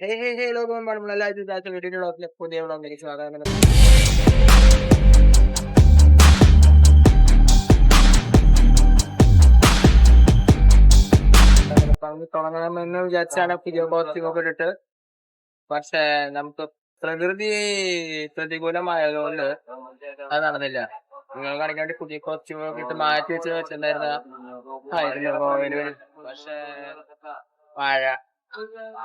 Hello mga malalayo dito sa video nyo. Pundi ako lang naging suwaka naman. തുടങ്ങണമെന്ന് വിചാരിച്ചാണ് പുതിയ posting ഒക്കെ ഇട്ടിട്ട്. പക്ഷെ നമുക്ക് പ്രകൃതി പ്രതികൂലമായതുകൊണ്ട് അത് നടന്നില്ല. നിങ്ങൾ കാണിക്കാൻ വേണ്ടി പുതിയ കോസ്റ്റ്യൂം ഒക്കെ ഇട്ട് മാറ്റി വെച്ചിട്ടുണ്ടായിരുന്ന പക്ഷെ മഴ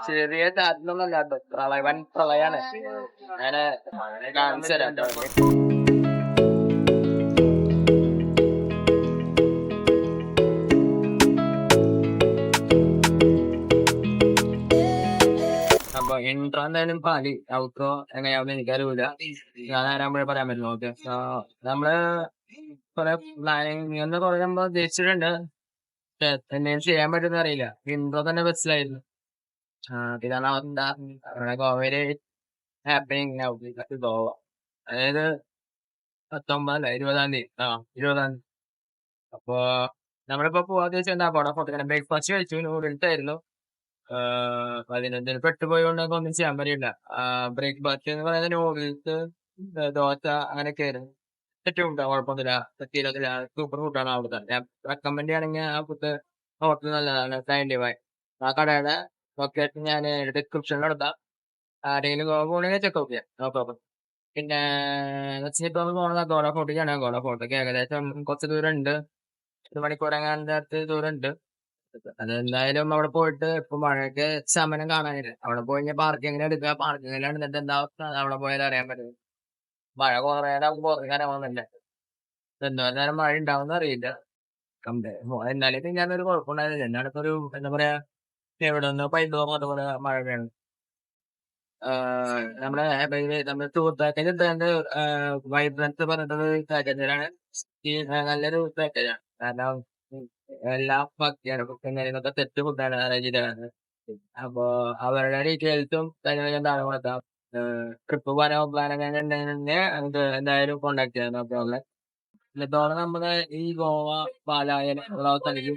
ചെറിയ ചാറ്റിലൊന്നല്ലാട്ടോ, വൻ പ്രളയാണ്. ഞാന് കാണിച്ചു തരാം ട്ടോ. അപ്പൊ ഇൻട്രോ എന്തായാലും പാലി ഔട്ട്രോ എങ്ങനെയാവുന്ന എനിക്കറിയില്ല. ഞാൻ ആരാകുമ്പോഴേ പറയാൻ പറ്റുള്ളൂ. ഓക്കെ, നമ്മള് കൊറേ പ്ലാനിങ് എന്ന് കുറെ നമ്മൾ ഉദ്ദേശിച്ചിട്ടുണ്ട്. എന്തെങ്കിലും ചെയ്യാൻ പറ്റുന്ന അറിയില്ല. ഇൻട്രോ തന്നെ ബസ്സിലായിരുന്നു. ഇതാണ് അവരുടെ ഗോവയില് ഹാപ്പനിങ് ഗോവ. അതായത് 20-ആം തീയതി. 20-ആം തീയതി. അപ്പൊ നമ്മളിപ്പോ പോവാന്ന് വെച്ചാൽ എന്താ ഫോട്ടോ ബ്രേക്ക്ഫാസ്റ്റ് കഴിച്ചു, നൂഡിൽസ് ആയിരുന്നു. 15 പെട്ടുപോയോണ്ട് ഒന്നും ചെയ്യാൻ പറ്റില്ല. ബ്രേക്ക്ഫാസ്റ്റ് എന്ന് പറയുന്നത് നൂഡിൽസ്, ദോശ അങ്ങനെയൊക്കെ ആയിരുന്നു. ഏറ്റവും കുഴപ്പമൊന്നുമില്ല, പറ്റിയില്ല. സൂപ്പർ ഫുഡാണ് അവിടുത്തെ. ഞാൻ റെക്കമെൻഡ് ചെയ്യണമെങ്കിൽ ആ ഫുഡ് ഹോട്ടൽ നല്ലതാണ്. ആ കടയുടെ ലൊക്കേഷൻ ഞാൻ ഡിസ്ക്രിപ്ഷനിൽ എടുത്താം. ആരെങ്കിലും പോകണമെങ്കിൽ ചെക്കൗട്ട് ചെയ്യാം, നോ പ്രോബ്ലം. പിന്നെ ഇപ്പൊ പോണത് ഗോഡ ഫോർട്ടിക്കാണ്. ഗോഡ ഫോർട്ടിക്ക് ഏകദേശം കുറച്ച് ദൂരം ഉണ്ട്, 1 മണിക്കൂറെങ്ങാണ്ട് അടുത്ത് ദൂരം ഉണ്ട്. അതെന്തായാലും അവിടെ പോയിട്ട് ഇപ്പൊ മഴയൊക്കെ ശമനം കാണാനില്ല. അവിടെ പോയി കഴിഞ്ഞാൽ പാർക്കിങ്ങിന് എടുക്കുക. പാർക്കിങ്ങിലാണ് എന്നിട്ട് എന്താ അവസ്ഥ അവിടെ പോയാൽ അറിയാൻ പറ്റും. മഴ കുറേ പുറത്തേക്കാനും വന്നില്ല. എന്തോ നേരം മഴ ഉണ്ടാവുന്ന അറിയില്ല. എന്നാലും ഞാനൊരു കുഴപ്പമുണ്ടായിരുന്നില്ല. എന്നാണിപ്പോ ഒരു എന്താ പറയാ, എവിടെ നിന്നോ പൈപ്പ് തുറന്നിട്ട് പോലെ മഴ വേണം. നമ്മുടെ ടൂർ പാക്കേജ് എന്താ വൈബ്രൻസ് പറഞ്ഞിട്ടൊരു പാക്കേജിലാണ്. നല്ലൊരു പാക്കേജാണ്. കാരണം എല്ലാം ഭക്തിയാണ്. ഫുഡും കാര്യങ്ങളൊക്കെ സെറ്റ് ഫുഡാണ് അറേഞ്ച് ചെയ്തത്. അപ്പൊ അവരുടെ ഡീറ്റെയിൽസും കാര്യങ്ങളൊക്കെ എന്താണ് കൊടുക്കാം. ട്രിപ്പ് പോകാനോ പ്ലാനൊക്കെ ഉണ്ടെങ്കിൽ എന്തായാലും കോണ്ടാക്ട് ചെയ്യാം, നോ പ്രോബ്ലം. ഇതോടെ നമ്മുടെ ഈ ഗോവ പാലായൻ ഉള്ള സ്ഥലത്ത്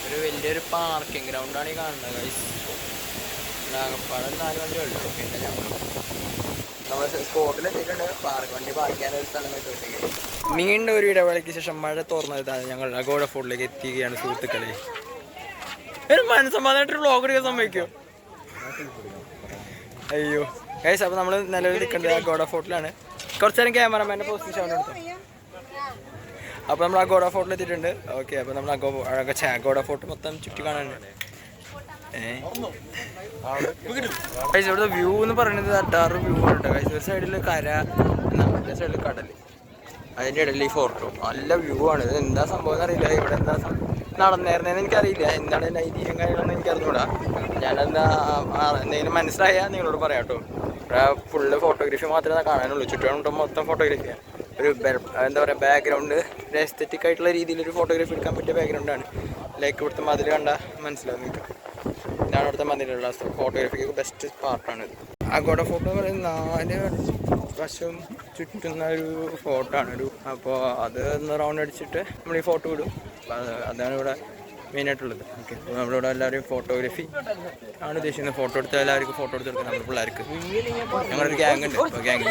ഒരു വലിയൊരു പാർക്കിംഗ് ഗ്രൗണ്ടാണ് ഈ കാണുന്നത്. ആകപ്പാടെ 4 വണ്ടി ഉള്ളു. പിന്നെ നമ്മൾ സ്പോട്ടിലെത്തിയിട്ടുണ്ട്. വണ്ടി പാർക്ക് ചെയ്യാൻ ഒരു സ്ഥലം വെച്ചിട്ട് നീണ്ട ഒരു ഇടവേളയ്ക്ക് ശേഷം മഴ തോർന്നതാണ് ഞങ്ങൾ അഗോഡ ഫോർട്ടിലേക്ക് എത്തിക്കുകയാണ് സുഹൃത്തുക്കളെ. ഒരു മനസ്സമാധാനമായിട്ടൊരു വ്ളോഗ് എടുക്കാൻ സമ്മതിക്കോ? അയ്യോ ഗൈസ്, അപ്പോൾ നമ്മൾ നിലവിൽ നിൽക്കേണ്ടത് അഗോഡ ഫോർട്ടിലാണ്. കുറച്ച് നേരം ക്യാമറമാൻ്റെ പൊസിഷൻ എടുത്തു. അപ്പോൾ നമ്മൾ അഗോഡ ഫോർട്ടിൽ എത്തിയിട്ടുണ്ട്. ഓക്കെ, അപ്പോൾ നമ്മൾ അഗോഡ ഫോർട്ട് മൊത്തം ചുറ്റി കാണാനുണ്ട്. ഇവിടുത്തെ വ്യൂ എന്ന് പറയുന്നത് അട്ടാറ് വ്യൂ ഉണ്ട്. ഒരു സൈഡിൽ കര, മറ്റേ സൈഡിൽ കടൽ, അതിൻ്റെ ഇടയിൽ ഈ ഫോർട്ടും. നല്ല വ്യൂ ആണ്. ഇത് എന്താ സംഭവം എന്നറിയില്ല. ഇവിടെ എന്താ നടന്നേരുന്നതെന്ന് എനിക്കറിയില്ല. എന്താണ് ഐതിഹ്യം കാര്യങ്ങളൊന്നും എനിക്കറിഞ്ഞൂടാ. ഞാനെന്താ എന്തെങ്കിലും മനസ്സിലായാൽ നിങ്ങളോട് പറയാം കേട്ടോ. ഇവിടെ ഫുള്ള് ഫോട്ടോഗ്രാഫി മാത്രമേ കാണാനുള്ളൂ. ചുറ്റുപാടും മൊത്തം ഫോട്ടോഗ്രാഫിയാണ്. ഒരു എന്താ പറയുക, ബാക്ക്ഗ്രൗണ്ട് ഒരു എസ്തെറ്റിക് ആയിട്ടുള്ള രീതിയിലൊരു ഫോട്ടോഗ്രാഫി എടുക്കാൻ പറ്റിയ ബാക്ക്ഗ്രൗണ്ടാണ്. ലൈക്ക് ഇവിടുത്തെ മതിൽ കണ്ടാൽ മനസ്സിലാവും നിങ്ങൾക്ക്. ഇതാണ് ഇവിടുത്തെ മതിലുള്ള ഫോട്ടോഗ്രാഫിക്ക് ബെസ്റ്റ് പാർട്ടാണിത്. അഗോഡ ഫോട്ടോ എന്ന് പറയുന്നത് 4 വശവും ചുറ്റുന്ന ഒരു ഫോട്ടോ ആണ്. അപ്പോൾ അത് ഒന്ന് റൗണ്ട് അടിച്ചിട്ട് നമ്മൾ ഈ ഫോട്ടോ ഇടും. അതാണ് ഇവിടെ മെയിനായിട്ടുള്ളത്. ഓക്കെ, അപ്പോൾ നമ്മളിവിടെ എല്ലാവരും ഫോട്ടോഗ്രാഫി ആണ് ഉദ്ദേശിക്കുന്നത്. ഫോട്ടോ എടുത്താൽ എല്ലാവർക്കും ഫോട്ടോ എടുത്ത് കൊടുക്കുക. നമ്മുടെ പിള്ളേർക്ക് ഞങ്ങളൊരു ഗ്യാങ് ഉണ്ട്. അപ്പോൾ ഗ്യാങ്ങിൽ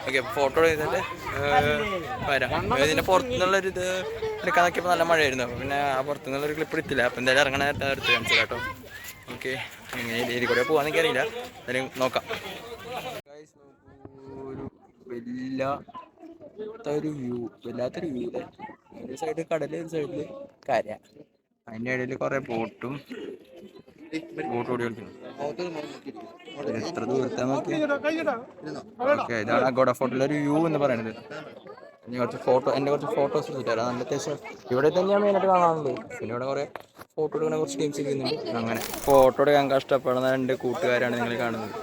ഓക്കെ ഫോട്ടോ എടുത്തിട്ട് വരാം. ഇതിൻ്റെ പുറത്തുനിന്നുള്ളൊരു ഇത് എടുക്കാൻ നോക്കിയപ്പോൾ നല്ല മഴയായിരുന്നു. അപ്പോൾ പിന്നെ ആ പുറത്തുനിന്നുള്ളൊരു ക്ലിപ്പ് എടുത്തില്ല. അപ്പോൾ എന്തായാലും ഇറങ്ങണ എടുത്ത് കാണിച്ചു കേട്ടോ. ഓക്കെ, ഇങ്ങനെ ഏരിയ കൂടെ പോകാൻ എനിക്കറിയില്ല, എന്തായാലും നോക്കാം. ഒരു വ്യൂ, വല്ലാത്തൊരു വ്യൂ. ഒരു സൈഡ് കടൽ, ഒരു സൈഡിൽ കര, അതിൻ്റെ ഇടയിൽ കുറേ ബോട്ട് ഓടി കളിക്കുന്നു. എത്ര ദൂരത്താ നോക്കി. ഓക്കെ, ഇതാണ് അഗോഡ ഫോർട്ടിലൊരു വ്യൂ എന്ന് പറയുന്നത്. എൻ്റെ കുറച്ച് ഫോട്ടോസ് എടുത്തിട്ടാണ്. നല്ല അത്യാവശ്യം ഇവിടെ തന്നെയാണ് മെയിനായിട്ട് കാണാനുള്ളത്. പിന്നെ ഇവിടെ കുറേ ഫോട്ടോ എടുക്കുന്ന കുറച്ച് ടീംസ് ഇരിക്കുന്നുണ്ട്. അങ്ങനെ ഫോട്ടോ എടുക്കാൻ കഷ്ടപ്പെടുന്ന 2 കൂട്ടുകാരാണ് നിങ്ങൾ കാണുന്നത്.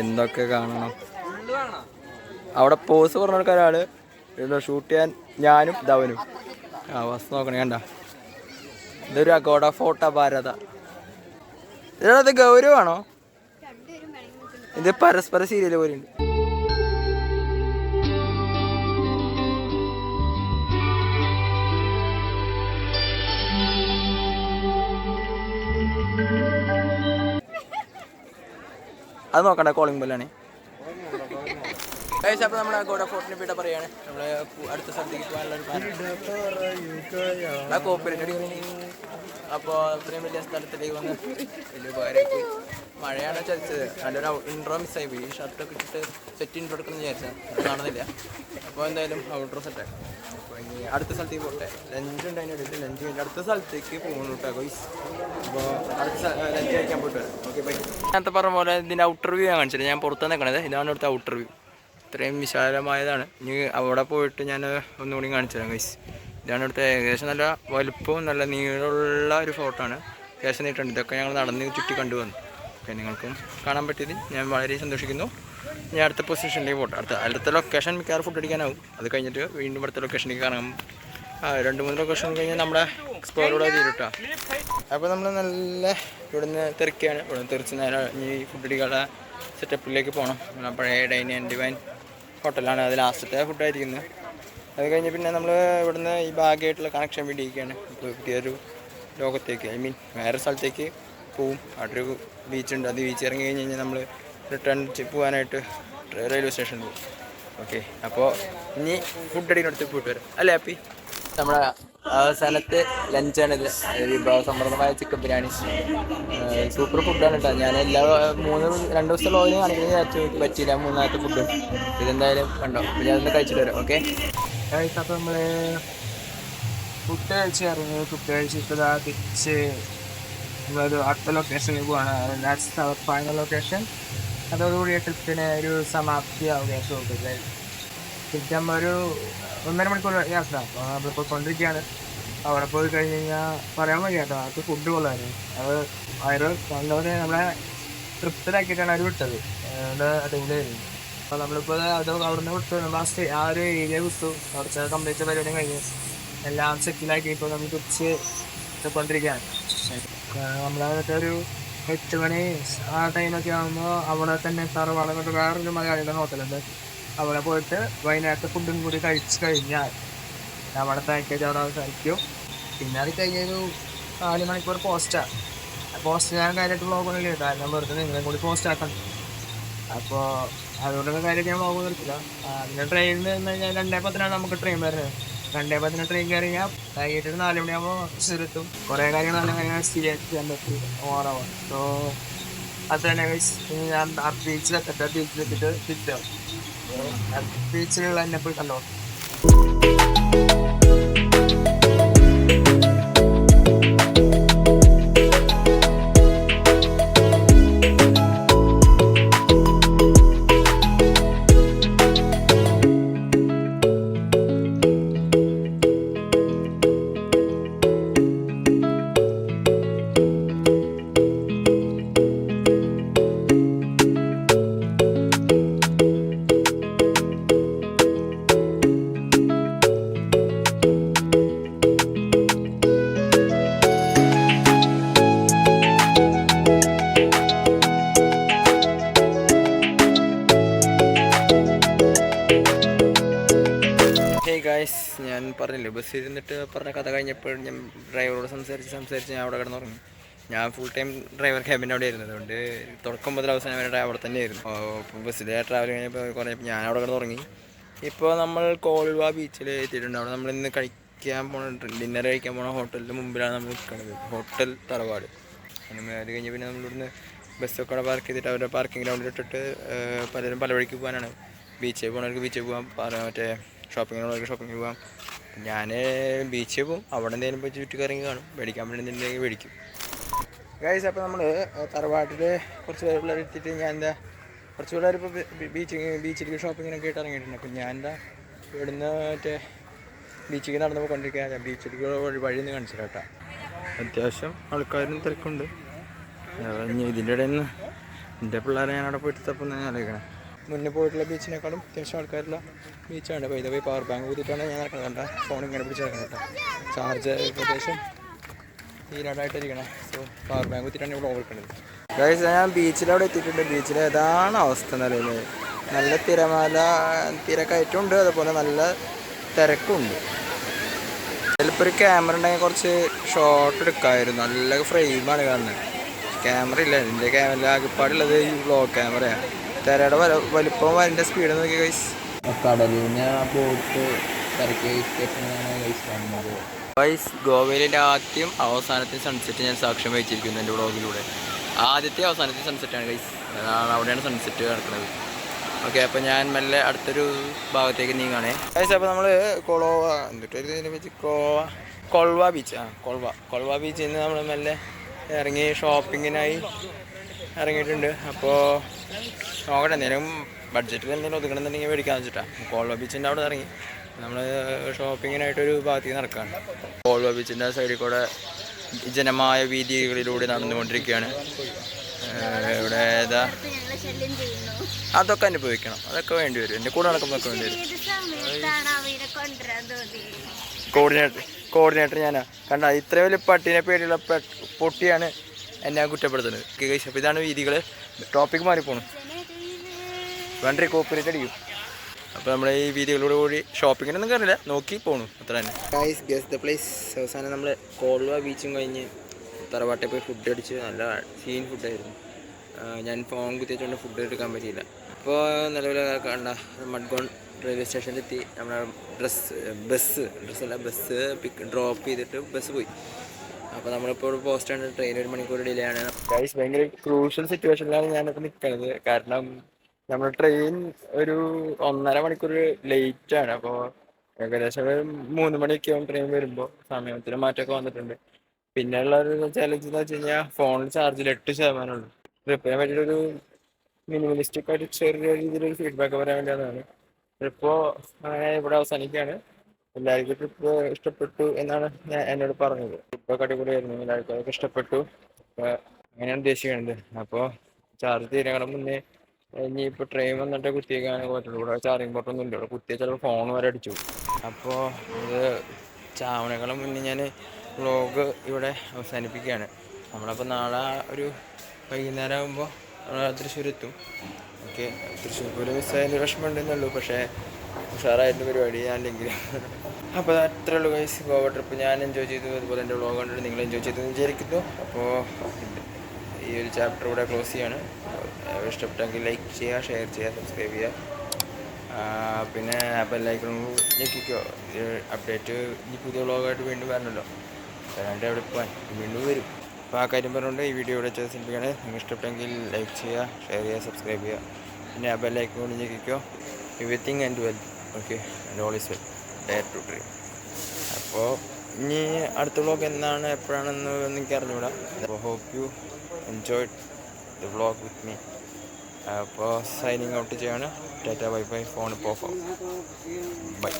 എന്തൊക്കെ കാണണം. അവിടെ പോസ് പറഞ്ഞ ഒരാൾ ഷൂട്ട് ചെയ്യാൻ ഞാനും ധവനും. വസ്തു നോക്കണേ, കണ്ട ഇതൊരു അഗോഡ ഫോട്ടോ ഭാരത. ഇതിനകത്ത് ഗൗരവമാണോ? ഇത് പരസ്പര സീരിയൽ പോലെ ഉണ്ട്. അത് നോക്കണ്ട, കോളിംഗ് ബെല്ലാണ്. അപ്പോൾ നമ്മൾ ഗോഡ ഫോർട്ടിനെ പറ്റി പറയുകയാണ്. നമ്മൾ അടുത്ത സ്ഥലത്തേക്ക് പോകാനുള്ള കോപ്പറേറ്റ്. അപ്പോൾ ഇത്രയും വലിയ സ്ഥലത്തേക്ക് വന്ന് വലിയ ഉപകാരമായി. മഴയാണ് ചതിച്ചത്. നല്ലൊരു ഇൻട്രോ മിസ്സായി പോയി. ഈ ഷർട്ടൊക്കെ ഇട്ടിട്ട് സെറ്റ് ഇൻട്രോ എടുക്കണം എന്ന് വിചാരിച്ചാൽ അത് കാണുന്നില്ല. അപ്പോൾ എന്തായാലും ഔട്ട്ഡോർ സെറ്റായി. അപ്പോൾ ഇനി അടുത്ത സ്ഥലത്തേക്ക് പോട്ടെ. ലഞ്ച് ഉണ്ട്, അതിൻ്റെ ഇടയിൽ ലഞ്ച് കഴിഞ്ഞ് അടുത്ത സ്ഥലത്തേക്ക് പോകുന്നു കേട്ടോ ഗോയ്സ്. അപ്പോൾ അടുത്ത ലഞ്ച് കഴിക്കാൻ പോയിട്ട് വരാം. Okay bye. നേരത്തെ പറഞ്ഞ പോലെ ഇതിൻ്റെ ഔട്ടർ വ്യൂ ഞാൻ കാണിച്ചില്ല. ഞാൻ പുറത്ത് നിൽക്കണത്. ഇതാണ് ഇവിടുത്തെ ഔട്ടർ വ്യൂ. ഇത്രയും വിശാലമായതാണ്. ഇനി അവിടെ പോയിട്ട് ഞാൻ ഒന്നുകൂടി കാണിച്ചു തരാം ഗൈസ്. ഇതാണ് ഇവിടുത്തെ ഏകദേശം നല്ല വലുപ്പവും നല്ല നീളമുള്ള ഒരു ഫോട്ടോ ആണ്. അത്യാവശ്യം നീട്ടുണ്ട്. ഇതൊക്കെ ഞങ്ങൾ നടന്ന് ചുറ്റി കണ്ടുവന്നു. ഓക്കെ, നിങ്ങൾക്കും കാണാൻ പറ്റിയത് ഞാൻ വളരെ സന്തോഷിക്കുന്നു. ഞാൻ അടുത്ത പൊസിഷനിലേക്ക് പോട്ടെ. അടുത്ത ലൊക്കേഷൻ മിക്കവാറും ഫുഡ് അടിക്കാനാവും. അത് കഴിഞ്ഞിട്ട് വീണ്ടും അടുത്ത ലൊക്കേഷനിലേക്ക് കാണാം. 2-3 ലൊക്കേഷൻ കഴിഞ്ഞാൽ നമ്മുടെ എക്സ്പ്ലോറൂടെ തീരുട്ടോ. അപ്പോൾ നമ്മൾ നല്ല ഇവിടുന്ന് തെറിക്കുകയാണ്. ഇവിടുന്ന് തെറിച്ച് നേരെ ഈ ഫുഡ് അടിക്കാനുള്ള സെറ്റപ്പിലേക്ക് പോകണം. പഴയ ഡൈനിങ് ആൻഡ് ഡിവൈൻ ഹോട്ടലാണ്. അത് ലാസ്റ്റത്തെ ഫുഡായിരിക്കുന്നത്. അത് കഴിഞ്ഞ് പിന്നെ നമ്മൾ ഇവിടുന്ന് ഈ ഭാഗമായിട്ടുള്ള കണക്ഷൻ വേണ്ടിയിരിക്കുകയാണ്. ഇപ്പോൾ പുതിയൊരു ലോകത്തേക്ക്, ഐ മീൻ വേറെ സ്ഥലത്തേക്ക് പോവും. അവിടെ ഒരു ബീച്ചുണ്ട്. അത് ബീച്ച് ഇറങ്ങി കഴിഞ്ഞ് കഴിഞ്ഞാൽ നമ്മൾ റിട്ടേൺ പോകാനായിട്ട് റെയിൽവേ സ്റ്റേഷനിൽ പോകും. ഓക്കെ, അപ്പോൾ ഇനി ഫുഡ് അടിക്കുന്നടുത്ത് പോയിട്ട് വരാം. അല്ലേ ഹാപ്പി? നമ്മുടെ അവസാനത്തെ ലഞ്ചാണിത്. വിഭവസമൃദ്ധമായ ചിക്കൻ ബിരിയാണി. സൂപ്പർ ഫുഡാണ് കേട്ടോ. ഞാൻ 2 ദിവസത്തെ ലോഗിന് കാണിക്കുന്നത് പറ്റിയില്ല. 3-ാമത്തെ ഫുഡ് ഇതെന്തായാലും കണ്ടോ. അപ്പോൾ ഞാനൊന്ന് കഴിച്ചിട്ട് വരാം. ഓക്കെ, അപ്പോൾ നമ്മൾ ഫുഡ് കഴിച്ചിറങ്ങി. ഫുഡ് കഴിച്ചിട്ട് തിരിച്ച് നമ്മളൊരു അടുത്ത ലൊക്കേഷനിൽ പോവാണ്. That's our final location. അതോടുകൂടി ട്രിപ്പിന് ഒരു സമാപ്തിയാവുകയാണ് സുഹൃത്തുക്കളെ. തിരിച്ച് നമ്മൾ ഒരു 1.5 മണിക്കൂർ യാത്ര. അപ്പോൾ നമ്മളിപ്പോൾ കൊണ്ടിരിക്കുകയാണ്. അവിടെ പോയി കഴിഞ്ഞ് കഴിഞ്ഞാൽ പറയാൻ വയ്യ കേട്ടോ. അത് ഫുഡ് കൊള്ളായിരുന്നു. അത് നല്ലപോലെ നമ്മളെ തൃപ്തരാക്കിയിട്ടാണ് അവർ വിട്ടത്. അടിപൊളിയായിരുന്നു. അപ്പോൾ നമ്മളിപ്പോൾ അത് അവിടെ നിന്ന് വിട്ടു. നമ്മൾ ആ ഒരു ഏരിയ വിട്ടു. കുറച്ച് കംപ്ലീറ്റ് പരിപാടി കഴിഞ്ഞ് എല്ലാം സെറ്റിലാക്കി ഇപ്പോൾ നമ്മൾ തിരിച്ച് കൊണ്ടിരിക്കുകയാണ്. നമ്മളതൊക്കെ ഒരു 8 മണി ആ ടൈമൊക്കെ ആകുമ്പോൾ അവിടെ തന്നെ തറവാട് കൊണ്ട് വേറൊരു മലയാളിയുടെ ഹോട്ടലുണ്ട്. അവിടെ പോയിട്ട് വൈകുന്നേരത്തെ ഫുഡും കൂടി കഴിച്ച് കഴിഞ്ഞാൽ നമ്മുടെ പാക്കേജ് അവിടെ കഴിക്കും. പിന്നെ അത് കഴിഞ്ഞൊരു 4 മണിക്കൂർ പോസ്റ്റാണ്. പോസ്റ്റ് ഞാൻ കാര്യമായിട്ട് വ്ളോഗൊന്നുമില്ല. കാരണം വെറുതെ നിങ്ങളെ കൂടി പോസ്റ്റ് ആക്കണം. അപ്പോൾ അതുകൊണ്ടൊക്കെ കാര്യമായിട്ട് ഞാൻ വ്ളോഗ് നിർത്തില്ല. പിന്നെ ട്രെയിനിൽ നിന്ന് കഴിഞ്ഞാൽ 2:10 നമുക്ക് ട്രെയിൻ വരുന്നത്. 2:10 ട്രെയിൻ കയറി കഴിഞ്ഞാൽ വൈകിട്ട് 4 മണിയാകുമ്പോൾ ബസ്സിലെത്തും. കുറേ കാര്യങ്ങൾ നല്ല കാര്യങ്ങൾ എക്സ്പീരിയൻസ് ചെയ്യാൻ പറ്റും. ഓറാവാം. സോ അത് തന്നെ ഞാൻ ആ ബീച്ചിലെത്തിട്ട് തിരിച്ചാവും. ബീച്ചിലുള്ള എന്നെ പോയി കണ്ടോ. ഞാൻ പറഞ്ഞില്ലേ, ബസ്സിൽ ഇരുന്നിട്ട് പറഞ്ഞ കഥ കഴിഞ്ഞപ്പോൾ ഞാൻ ഡ്രൈവറോട് സംസാരിച്ച് ഞാൻ അവിടെ കിടന്നുറങ്ങി. ഞാൻ ഫുൾ ടൈം ഡ്രൈവർ ക്യാബിൻ്റെ അവിടെ ആയിരുന്നു. അതുകൊണ്ട് തുടക്കം മുതൽ അവസാനം വരെ അവിടെ തന്നെ ആയിരുന്നു. അപ്പോൾ ബസ്സിലെ ട്രാവൽ കഴിഞ്ഞപ്പോൾ കുറേ ഞാൻ അവിടെ കിടന്നുറങ്ങി. ഇപ്പോൾ നമ്മൾ കോൾവ ബീച്ചിൽ എത്തിയിട്ടുണ്ട്. അവിടെ നമ്മൾ ഇന്ന് കഴിക്കാൻ പോണ ഡിന്നർ കഴിക്കാൻ പോണ ഹോട്ടലിൻ്റെ മുമ്പിലാണ് നമ്മൾ നിൽക്കുന്നത്. ഹോട്ടൽ തറവാട്. അത് കഴിഞ്ഞ് പിന്നെ നമ്മളിവിടുന്ന് ബസ്സൊക്കെ അവിടെ പാർക്ക് ചെയ്തിട്ട് അവരുടെ പാർക്കിംഗ് ഗ്രൗണ്ടിൽ ഇട്ടിട്ട് പലരും പല വഴിക്ക് പോകാനാണ്. ബീച്ചിൽ പോകുന്നവർക്ക് ബീച്ചിൽ പോകാം, മറ്റേ ഷോപ്പിങ്ങിനുള്ളവർക്ക് ഷോപ്പിങ്ങിന് പോകാം. ഞാൻ ബീച്ചിൽ പോകും. അവിടെ എന്തെങ്കിലും പോയി ചുറ്റി കറങ്ങി കാണും. മേടിക്കാൻ വേണ്ടി എന്തെങ്കിലും മേടിക്കും ഗൈസ്. അപ്പോൾ നമ്മൾ തറവാട്ടിൽ കുറച്ച് പിള്ളേർ എത്തിയിട്ട് ഞാൻ കുറച്ച് പിള്ളേർ ഇപ്പോൾ ബീച്ചിലേക്ക് ഷോപ്പിങ്ങിനൊക്കെ ആയിട്ട് ഇറങ്ങിയിട്ടുണ്ട്. അപ്പോൾ ഞാൻ ഇവിടുന്ന് മറ്റേ ബീച്ചിലേക്ക് നടന്നു പോയിക്കൊണ്ടിരിക്കുക. ബീച്ചിലേക്ക് വഴിയൊന്ന് കാണിച്ചില്ല കേട്ടോ. അത്യാവശ്യം ആൾക്കാരും തിരക്കുണ്ട്. ഇതിൻ്റെ ഇടയിൽ നിന്ന് എൻ്റെ പിള്ളേരെ ഞാൻ അവിടെ പോയിട്ട് തപ്പം ഞാൻ ആലോചിക്കണം. മുന്നേ പോയിട്ടുള്ള ബീച്ചിനേക്കാളും അത്യാവശ്യം ആൾക്കാരുള്ള ബീച്ചാണ്. അപ്പോൾ ഇതേ പവർ ബാങ്ക് കൂട്ടിയിട്ടാണ് ഞാൻ നടക്കുന്നത്. ഫോൺ ഇങ്ങനെ പിടിച്ച് നടക്കുന്നത് കേട്ടോ. ചാർജ് ഏകദേശം തീരാടായിട്ടിരിക്കണം. സോ പവർ ബാങ്ക് കുത്തിയിട്ടാണ് ഇവിടെ ഓടിക്കുന്നത് ഗൈസ്. ഞാൻ ബീച്ചിലവിടെ എത്തിയിട്ടുണ്ട്. ബീച്ചിൽ ഏതാണ് അവസ്ഥ എന്നറിയുന്നത്. നല്ല തിരക്കയറ്റമുണ്ട്, അതുപോലെ നല്ല തിരക്കുണ്ട്. ചിലപ്പോൾ ഒരു ക്യാമറ ഉണ്ടെങ്കിൽ കുറച്ച് ഷോട്ട് എടുക്കാമായിരുന്നു. നല്ല ഫ്രെയിമാണ് കാണുന്നത്. ക്യാമറ ഇല്ല. എൻ്റെ ക്യാമറ ആകെപ്പാടുള്ളത് ഈ വ്ളോഗ് ക്യാമറയാണ്. തിരയുടെ വലിപ്പം അതിൻ്റെ സ്പീഡ് നോക്കി ഗൈസ്. കടലിനെ ബോട്ട് ഗൈസ് ഗോവയിലെ ആദ്യം അവസാനത്തെ സൺസെറ്റ് ഞാൻ സാക്ഷ്യം വഹിച്ചിരിക്കുന്നു എൻ്റെ വ്ളോഗിലൂടെ. ആദ്യത്തെ അവസാനത്തെ സൺസെറ്റാണ് ഗൈസ്. അവിടെയാണ് സൺസെറ്റ് നടക്കുന്നത്. ഓക്കെ, അപ്പോൾ ഞാൻ മെല്ലെ അടുത്തൊരു ഭാഗത്തേക്ക് നീങ്ങാണേ ഗൈസ്. അപ്പോൾ നമ്മൾ കൊൾവ ബീച്ച് കൊൾവ ബീച്ചിൽ നിന്ന് നമ്മൾ മെല്ലെ ഇറങ്ങി ഷോപ്പിങ്ങിനായി ഇറങ്ങിയിട്ടുണ്ട്. അപ്പോൾ നോക്കട്ടെ, എന്തെങ്കിലും ബഡ്ജറ്റിൽ എന്തെങ്കിലും ഒതുക്കണമെന്നുണ്ടെങ്കിൽ മേടിക്കാമെന്ന് വെച്ചിട്ടാണ് കൊൾവ ബീച്ചിൻ്റെ അവിടെ ഇറങ്ങി നമ്മൾ ഷോപ്പിങ്ങിനായിട്ടൊരു ഭാഗത്തേക്ക് നടക്കുകയാണ്. കൊൾവ ബീച്ചിൻ്റെ സൈഡിൽ കൂടെ ജനമായ വീതികളിലൂടെ നടന്നുകൊണ്ടിരിക്കുകയാണ്. ഇവിടെ ഏതാ അതൊക്കെ അനുഭവിക്കണം, അതൊക്കെ വേണ്ടി വരും. എൻ്റെ കൂടെ നടക്കുമ്പോഴൊക്കെ വേണ്ടി വരും. കോർഡിനേറ്റർ ഞാനാ കണ്ട. ഇത്ര വലിയ പട്ടീനെ പേടിയുള്ള പൊട്ടിയാണ് എന്നെ കുറ്റപ്പെടുത്തുന്നത്. അപ്പോൾ ഇതാണ് വീതികൾ. ടോപ്പിക് മാറിപ്പോണു, വേണ്ട കോപ്പറേറ്റ് അടിക്കും. അപ്പോൾ നമ്മൾ ഈ വീതികളോട് കൂടി ഷോപ്പിങ്ങിനൊന്നും കയറില്ല, നോക്കി പോണു, അത്ര തന്നെ. Guys guess the place. അവസാനം നമ്മൾ കോൾവ ബീച്ചും കഴിഞ്ഞ് തറവാട്ടിൽ പോയി ഫുഡ് അടിച്ച് നല്ല സീൻ ഫുഡായിരുന്നു. ഞാൻ ഫോൺ കുത്തിച്ചുകൊണ്ട് ഫുഡ് എടുക്കാൻ പറ്റിയില്ല. അപ്പോൾ നിലവിൽ കണ്ട മഡ്ഗോൺ റെയിൽവേ സ്റ്റേഷനിലെത്തി. നമ്മുടെ ബസ് ഡ്രോപ്പ് ചെയ്തിട്ട് ബസ് പോയി. അപ്പോൾ നമ്മളിപ്പോൾ ഒരു പോസ്റ്റാണ്. ട്രെയിൻ 1 മണിക്കൂർ ഡിലേ ആണ്. ഗൈസ് ഭയങ്കര ക്രൂഷ്യൽ സിറ്റുവേഷനിലാണ് ഞാനിപ്പോൾ നിൽക്കുന്നത്. കാരണം നമ്മുടെ ട്രെയിൻ ഒരു 1.5 മണിക്കൂർ ലേറ്റാണ്. അപ്പോൾ ഏകദേശം 3 മണിയൊക്കെ ആവും ട്രെയിൻ വരുമ്പോൾ. സമയത്തിന് മാറ്റമൊക്കെ വന്നിട്ടുണ്ട്. പിന്നെയുള്ള ഒരു ചാലഞ്ച് എന്ന് വെച്ച് കഴിഞ്ഞാൽ ഫോണിൽ ചാർജിൽ 8% ഉള്ളൂ. ട്രിപ്പിനെ പറ്റിയിട്ടൊരു മിനിമലിസ്റ്റിക് ആയിട്ട് ചെറിയ രീതിയിലൊരു ഫീഡ്ബാക്ക് പറയാൻ വേണ്ടിയാണ്. ട്രിപ്പോൾ അങ്ങനെ ഇവിടെ അവസാനിക്കുകയാണ്. എല്ലാവർക്കും ട്രിപ്പ് ഇഷ്ടപ്പെട്ടു എന്നാണ് എന്നോട് പറഞ്ഞത്. ട്രിപ്പൊക്കെ അടിപൊളിയായിരുന്നു, എല്ലാവർക്കും അതൊക്കെ ഇഷ്ടപ്പെട്ടു. അങ്ങനെയാണ് ഉദ്ദേശിക്കുന്നത്. അപ്പോൾ ചാർജ് തീരുന്നതിന് മുന്നേ ഇനിയിപ്പോൾ ട്രെയിൻ വന്നിട്ട് കുത്തിയേക്കാനൊക്കെ പറ്റുള്ളൂ. ഇവിടെ ചാർജിങ് പോർട്ടൊന്നും ഇല്ല. ഇവിടെ കുത്തിയാൽ ചിലപ്പോൾ ഫോൺ വരെ അടിച്ചു. അപ്പോൾ ഇത് ചാവണേക്കാളും മുന്നേ ഞാൻ വ്ളോഗ് ഇവിടെ അവസാനിപ്പിക്കുകയാണ്. നമ്മളപ്പോൾ നാളെ ഒരു വൈകുന്നേരം ആകുമ്പോൾ നമ്മൾ തൃശ്ശൂരെത്തും. ഓക്കെ, തൃശ്ശൂർ പൂരം മിസ്സായതിൻ്റെ വിഷമം ഉണ്ടെന്നുള്ളൂ. പക്ഷേ ഉഷാറായിട്ട് പരിപാടി അല്ലെങ്കിൽ. അപ്പോൾ അത്രേ ഉള്ളൂ ഗൈസ്. ഗോവ ട്രിപ്പ് ഞാൻ എൻജോയ് ചെയ്തു. അതുപോലെ എൻ്റെ വ്ളോഗ് കണ്ടിട്ട് നിങ്ങൾ എൻജോയ് ചെയ്തു വിചാരിക്കുന്നു. അപ്പോൾ ഈ ഒരു ചാപ്റ്റർ ഇവിടെ ക്ലോസ് ചെയ്യാണ്. ഇഷ്ടപ്പെട്ടെങ്കിൽ ലൈക്ക് ചെയ്യുക, ഷെയർ ചെയ്യുക, സബ്സ്ക്രൈബ് ചെയ്യുക. പിന്നെ ബെല്ലൈക്കൺ ഞെക്കിക്കോ. അപ്ഡേറ്റ് ഇനി പുതിയ വ്ളോഗായിട്ട് വീണ്ടും വരണമല്ലോ. വരാണ്ട് എവിടെ പോകാൻ വീണ്ടും വരും. അപ്പോൾ ആ കാര്യം പറഞ്ഞുകൊണ്ട് ഈ വീഡിയോ ഇവിടെ ചെയ്തിരിക്കുകയാണ്. നിങ്ങൾ ഇഷ്ടപ്പെട്ടെങ്കിൽ ലൈക്ക് ചെയ്യുക, ഷെയർ ചെയ്യുക, സബ്സ്ക്രൈബ് ചെയ്യുക. പിന്നെ ആ ബെല്ലൈക്കൺ കൊണ്ട് ഞെക്കിക്കോ. Everything and well. Okay, and all is well. Dare to dream. അപ്പോൾ ഇനി അടുത്ത വ്ളോഗ് എന്നാണ് എപ്പോഴാണെന്ന് എനിക്ക് അറിഞ്ഞുകൂടാ. അപ്പോൾ hope you enjoy the vlog with me. അപ്പോൾ സൈനിങ് ഔട്ട് ചെയ്യാണ്. Tata bye bye. ഫോൺ ഇപ്പോൾ ഓഫ് ആവും. ബൈ.